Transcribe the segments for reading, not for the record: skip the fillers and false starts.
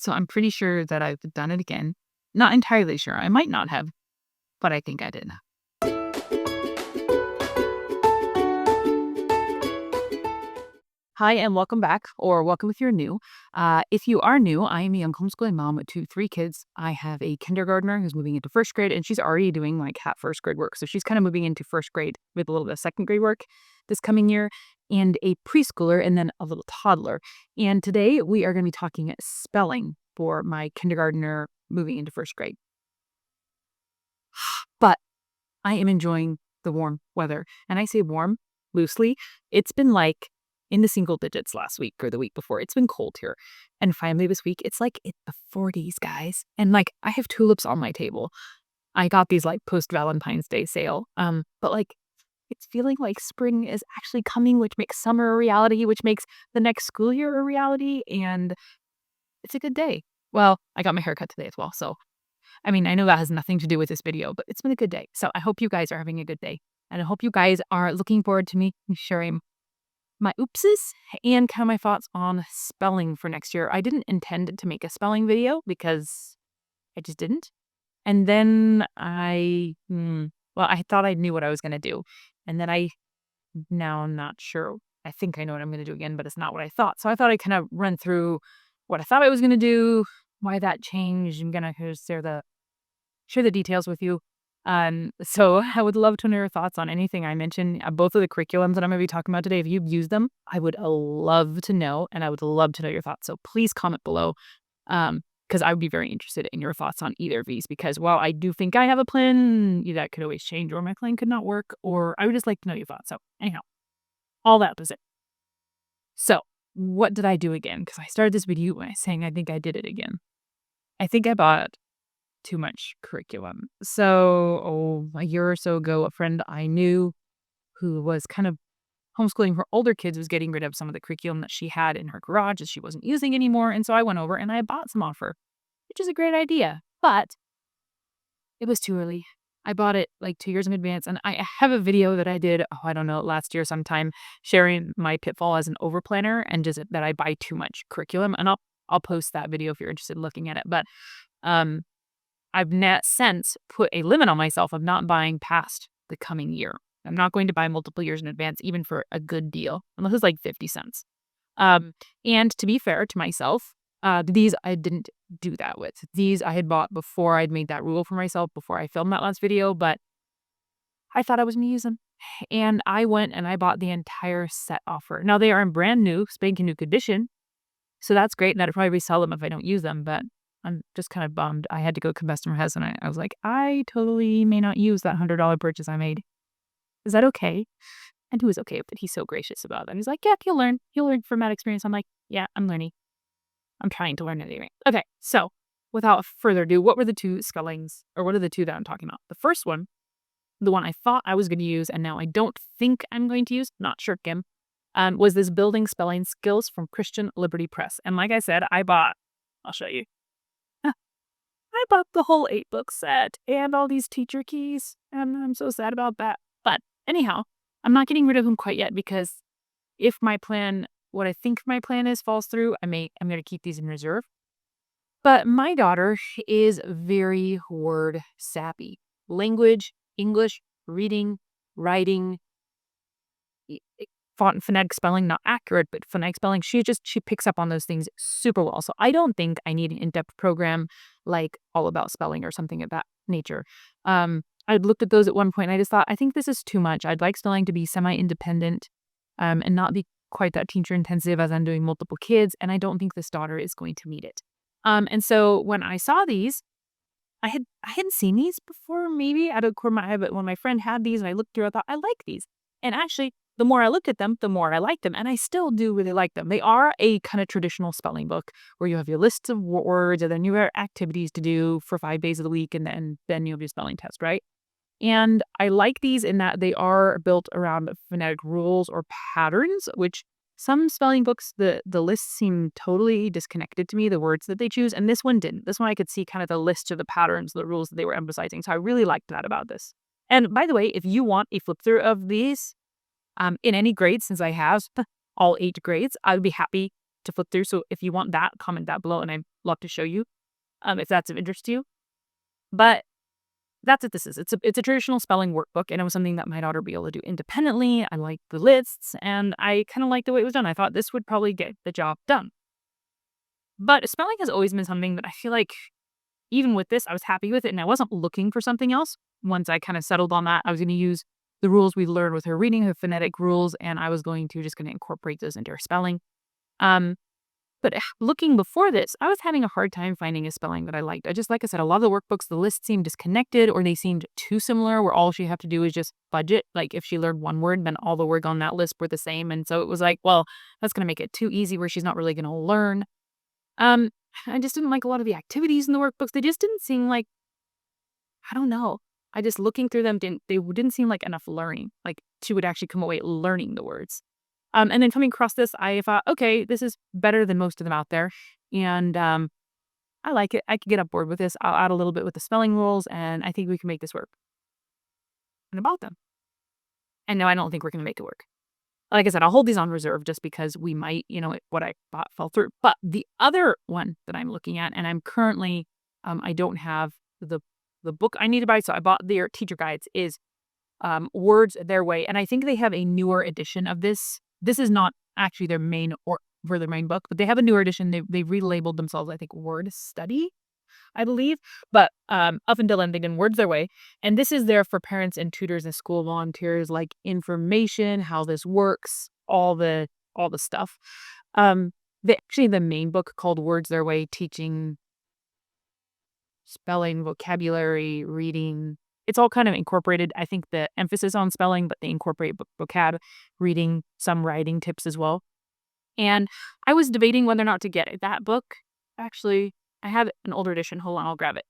So I'm pretty sure that I've done it again. Not entirely sure. I might not have, but I think I did. Hi, and welcome back, or welcome if you're new. If you are new, I am a young homeschooling mom with three kids. I have a kindergartner who's moving into first grade, and she's already doing like half first grade work. So she's kind of moving into first grade with a little bit of second grade work this coming year, and a preschooler, and then a little toddler. And today we are going to be talking spelling for my kindergartner moving into first grade. But I am enjoying the warm weather, and I say warm loosely. It's been like in the single digits last week or the week before. It's been cold here. And finally this week, it's like in the 40s, guys. And like I have tulips on my table. I got these like post Valentine's Day sale. But like it's feeling like spring is actually coming, which makes summer a reality, which makes the next school year a reality. And it's a good day. Well, I got my hair cut today as well. So, I mean, I know that has nothing to do with this video, but it's been a good day. So I hope you guys are having a good day. And I hope you guys are looking forward to me sharing my oopses and kind of my thoughts on spelling for next year. I didn't intend to make a spelling video because I just didn't. And then I thought I knew what I was going to do. And then now I'm not sure. I think I know what I'm going to do again, but it's not what I thought. So I thought I'd kind of run through what I thought I was going to do, why that changed. I'm going to share the details with you. So I would love to know your thoughts on anything I mentioned. Both of the curriculums that I'm going to be talking about today, if you've used them, I would love to know, and I would love to know your thoughts. So please comment below, because I would be very interested in your thoughts on either of these. Because while I do think I have a plan, that could always change, or my plan could not work, or I would just like to know your thoughts. So anyhow, all that was it. So what did I do again? Because I started this video by saying I think I did it again. I think I bought too much curriculum. So, a year or so ago, a friend I knew who was kind of homeschooling her older kids was getting rid of some of the curriculum that she had in her garage that she wasn't using anymore. And so I went over and I bought some off her, which is a great idea. But it was too early. I bought it like 2 years in advance. And I have a video that I did, I don't know, last year sometime, sharing my pitfall as an overplanner and just that I buy too much curriculum. And I'll post that video if you're interested in looking at it. But I've since put a limit on myself of not buying past the coming year. I'm not going to buy multiple years in advance, even for a good deal, unless it's like 50 cents. And to be fair to myself, these I didn't do that with. These I had bought before I'd made that rule for myself, before I filmed that last video, but I thought I was going to use them. And I went and I bought the entire set offer. Now, they are in brand new, spanking new condition, so that's great, and I'd probably resell them if I don't use them, but I'm just kind of bummed. I had to go to customer house, and I was like, I totally may not use that $100 purchase I made. Is that okay? And he was okay with it. He's so gracious about it. He's like, yeah, you'll learn. You'll learn from that experience. I'm like, yeah, I'm learning. I'm trying to learn anyway. Okay, so without further ado, what were the two spellings, or what are the two that I'm talking about? The first one, the one I thought I was going to use, and now I don't think I'm going to use, not sure, Kim, was this Building Spelling Skills from Christian Liberty Press. And like I said, I'll show you. I bought the whole 8-book set and all these teacher keys, and I'm so sad about that. But anyhow, I'm not getting rid of them quite yet, because if my plan, what I think my plan is, falls through, I'm going to keep these in reserve. But my daughter is very word savvy. Language, English, reading, writing, font and phonetic spelling, not accurate, but phonetic spelling, she picks up on those things super well. So I don't think I need an in-depth program like All About Spelling or something of that nature. I'd looked at those at one point, and I just thought, I think this is too much. I'd like spelling to be semi-independent and not be quite that teacher intensive as I'm doing multiple kids, and I don't think this daughter is going to meet it. And so when I saw these, I hadn't seen these before, maybe out of the corner of my eye, but when my friend had these and I looked through, I thought, I like these. And actually, the more I looked at them, the more I liked them. And I still do really like them. They are a kind of traditional spelling book where you have your lists of words, and then you have activities to do for 5 days of the week, and then you have your spelling test, right? And I like these in that they are built around phonetic rules or patterns, which some spelling books, the lists seem totally disconnected to me, the words that they choose. And this one didn't. This one I could see kind of the list of the patterns, the rules that they were emphasizing. So I really liked that about this. And by the way, if you want a flip through of these, in any grade, since I have all 8 grades, I would be happy to flip through. So if you want that, comment that below, and I'd love to show you if that's of interest to you. But that's what this is. It's a traditional spelling workbook, and it was something that my daughter would be able to do independently. I like the lists, and I kind of like the way it was done. I thought this would probably get the job done. But spelling has always been something that I feel like, even with this, I was happy with it, and I wasn't looking for something else. Once I kind of settled on that, I was going to use the rules we learned with her reading, her phonetic rules, and I was going to incorporate those into her spelling. Um, but looking before this, I was having a hard time finding a spelling that I liked. Like I said, a lot of the workbooks, the lists seemed disconnected or they seemed too similar where all she had to do is just budget. Like if she learned one word, then all the words on that list were the same. And so it was like, well, that's going to make it too easy where she's not really going to learn. Um, I just didn't like a lot of the activities in the workbooks. They just didn't seem like, I don't know. I just looking through them didn't seem like enough learning. Like she would actually come away learning the words. And then coming across this, I thought, okay, this is better than most of them out there. And I like it. I could get on board with this. I'll add a little bit with the spelling rules, and I think we can make this work. And about them. And no, I don't think we're going to make it work. Like I said, I'll hold these on reserve just because we might, what I thought fell through. But the other one that I'm looking at, and I'm currently, I don't have the book I need to buy, so I bought their teacher guides, is Words Their Way. And I think they have a newer edition of this. This is not actually their main book, but they have a newer edition. They relabeled themselves, I think, Word Study, I believe. But up until then, they did Words Their Way. And this is there for parents and tutors and school volunteers, like information, how this works, all the stuff. The main book called Words Their Way, teaching spelling, vocabulary, reading. It's all kind of incorporated. I think the emphasis on spelling, but they incorporate vocab, reading, some writing tips as well. And I was debating whether or not to get it. That book. Actually, I have an older edition. Hold on, I'll grab it.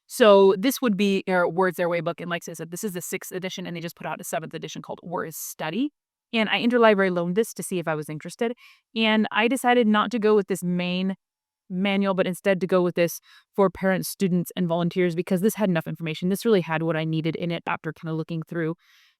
So this would be Words Their Way book. And like I said, this is the 6th edition, and they just put out a 7th edition called Words Study. And I interlibrary loaned this to see if I was interested. And I decided not to go with this main manual, but instead to go with this for parents, students, and volunteers because this had enough information. This really had what I needed in it after kind of looking through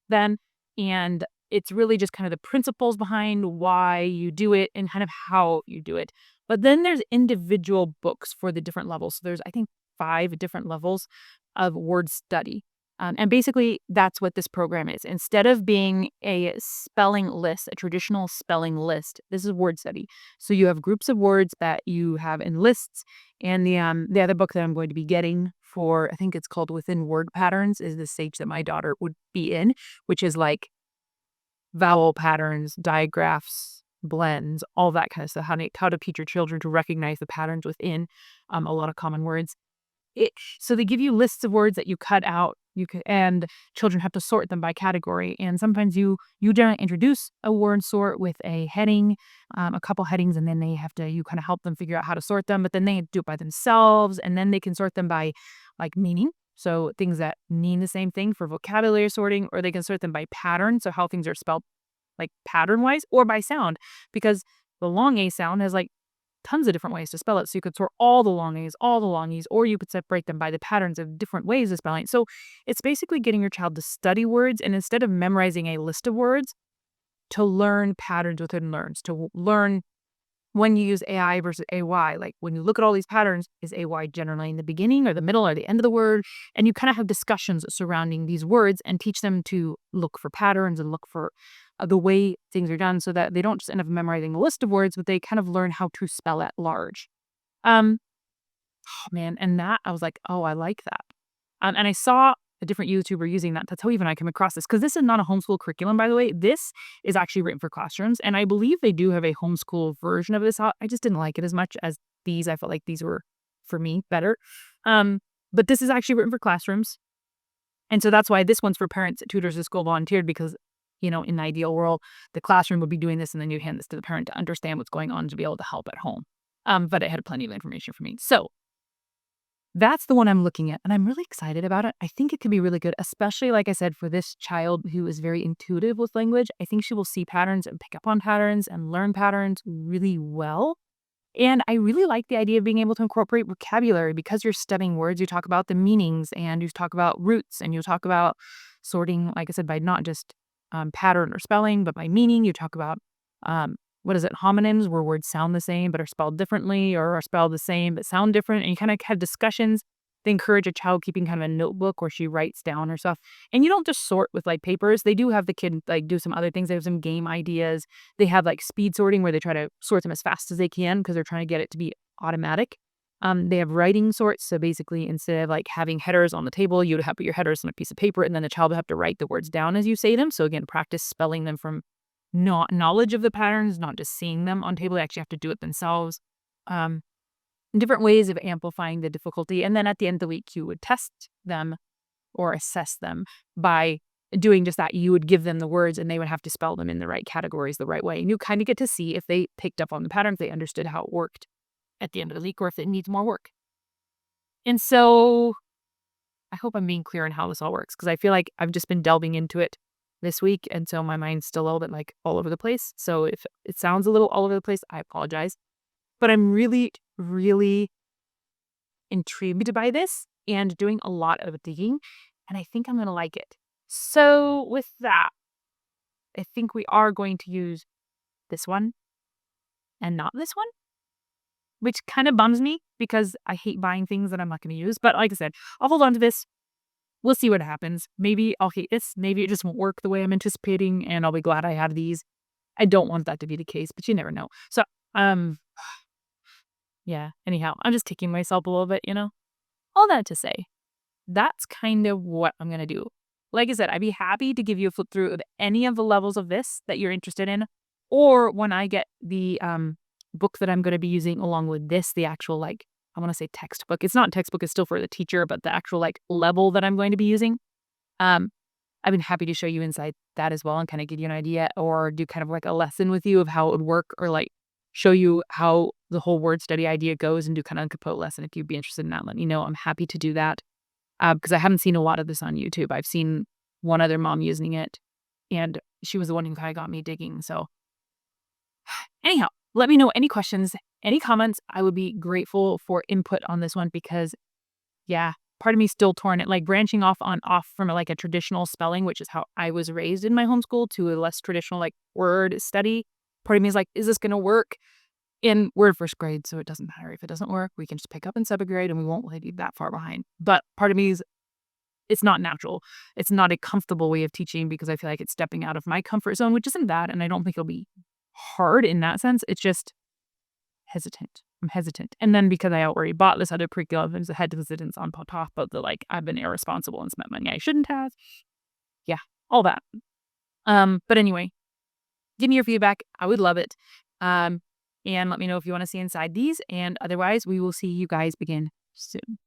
then. And it's really just kind of the principles behind why you do it and kind of how you do it. But then there's individual books for the different levels. So there's, I think, 5 different levels of word study. And basically, that's what this program is. Instead of being a spelling list, a traditional spelling list, this is word study. So you have groups of words that you have in lists. And the other book that I'm going to be getting for, I think it's called Within Word Patterns, is the stage that my daughter would be in, which is like vowel patterns, digraphs, blends, all that kind of stuff. How to teach your children to recognize the patterns within a lot of common words. So they give you lists of words that you cut out. And children have to sort them by category. And sometimes you generally introduce a word sort with a heading, a couple headings, and then you kind of help them figure out how to sort them. But then they do it by themselves, and then they can sort them by like meaning. So things that mean the same thing for vocabulary sorting, or they can sort them by pattern. So how things are spelled like pattern wise, or by sound, because the long A sound has like tons of different ways to spell it. So you could sort all the long A's, all the long E's, or you could separate them by the patterns of different ways of spelling. So it's basically getting your child to study words, and instead of memorizing a list of words, to learn patterns within learns, to learn when you use AI versus AY. Like when you look at all these patterns, is AY generally in the beginning or the middle or the end of the word? And you kind of have discussions surrounding these words and teach them to look for patterns and look for the way things are done, so that they don't just end up memorizing a list of words, but they kind of learn how to spell at large. Oh man, and that I was like, oh, I like that. And I saw a different YouTuber using that. That's how even I came across this, because this is not a homeschool curriculum, by the way. This is actually written for classrooms, and I believe they do have a homeschool version of this out. I just didn't like it as much as these. I felt like these were, for me, better. But this is actually written for classrooms. And so that's why this one's for parents, tutors, and school volunteered, because in the ideal world, the classroom would be doing this, and then you hand this to the parent to understand what's going on to be able to help at home. But it had plenty of information for me. So that's the one I'm looking at, and I'm really excited about it. I think it could be really good, especially, like I said, for this child who is very intuitive with language. I think she will see patterns and pick up on patterns and learn patterns really well. And I really like the idea of being able to incorporate vocabulary because you're studying words. You talk about the meanings and you talk about roots and you talk about sorting, like I said, by not just pattern or spelling, but by meaning. You talk about, what is it, homonyms, where words sound the same but are spelled differently or are spelled the same but sound different. And you kind of have discussions. They encourage a child keeping kind of a notebook where she writes down her stuff. And you don't just sort with like papers. They do have the kid like do some other things. They have some game ideas. They have like speed sorting where they try to sort them as fast as they can because they're trying to get it to be automatic. They have writing sorts. So basically, instead of like having headers on the table, you would have put your headers on a piece of paper and then the child would have to write the words down as you say them. So again, practice spelling them from not knowledge of the patterns, not just seeing them on table. They actually have to do it themselves. Um, Different ways of amplifying the difficulty. And then at the end of the week, you would test them or assess them by doing just that. You would give them the words and they would have to spell them in the right categories the right way. And you kind of get to see if they picked up on the pattern, if they understood how it worked at the end of the week, or if it needs more work. And so I hope I'm being clear on how this all works because I feel like I've just been delving into it this week. And so my mind's still a little bit like all over the place. So if it sounds a little all over the place, I apologize. But I'm really, really intrigued by this and doing a lot of digging. And I think I'm going to like it. So with that, I think we are going to use this one and not this one, which kind of bums me because I hate buying things that I'm not going to use. But like I said, I'll hold on to this. We'll see what happens. Maybe I'll hate this. Maybe it just won't work the way I'm anticipating and I'll be glad I had these. I don't want that to be the case, but you never know. So, yeah, anyhow, I'm just kicking myself a little bit, All that to say, that's kind of what I'm going to do. Like I said, I'd be happy to give you a flip through of any of the levels of this that you're interested in, or when I get the book that I'm going to be using along with this, the actual, like, I want to say textbook. It's not textbook, it's still for the teacher, but the actual, like, level that I'm going to be using. Um, I've been happy to show you inside that as well and kind of give you an idea or do kind of like a lesson with you of how it would work or like show you how the whole word study idea goes and do kind of a compote lesson. If you'd be interested in that, let me know. I'm happy to do that because I haven't seen a lot of this on YouTube. I've seen one other mom using it and she was the one who kind of got me digging. So anyhow, let me know any questions, any comments. I would be grateful for input on this one because yeah, part of me still torn. It like branching off from like a traditional spelling, which is how I was raised in my homeschool, to a less traditional like word study. Part of me is like, is this going to work? And we're in first grade, so it doesn't matter if it doesn't work. We can just pick up in second grade and we won't really be that far behind. But part of me is it's not natural. It's not a comfortable way of teaching because I feel like it's stepping out of my comfort zone, which isn't bad. And I don't think it'll be hard in that sense. It's just hesitant. I'm hesitant. And then because I already bought this other curriculum, there's a hesitance on top of the like, I've been irresponsible and spent money I shouldn't have. Yeah, all that. But anyway, give me your feedback. I would love it. And let me know if you want to see inside these. And otherwise, we will see you guys begin soon.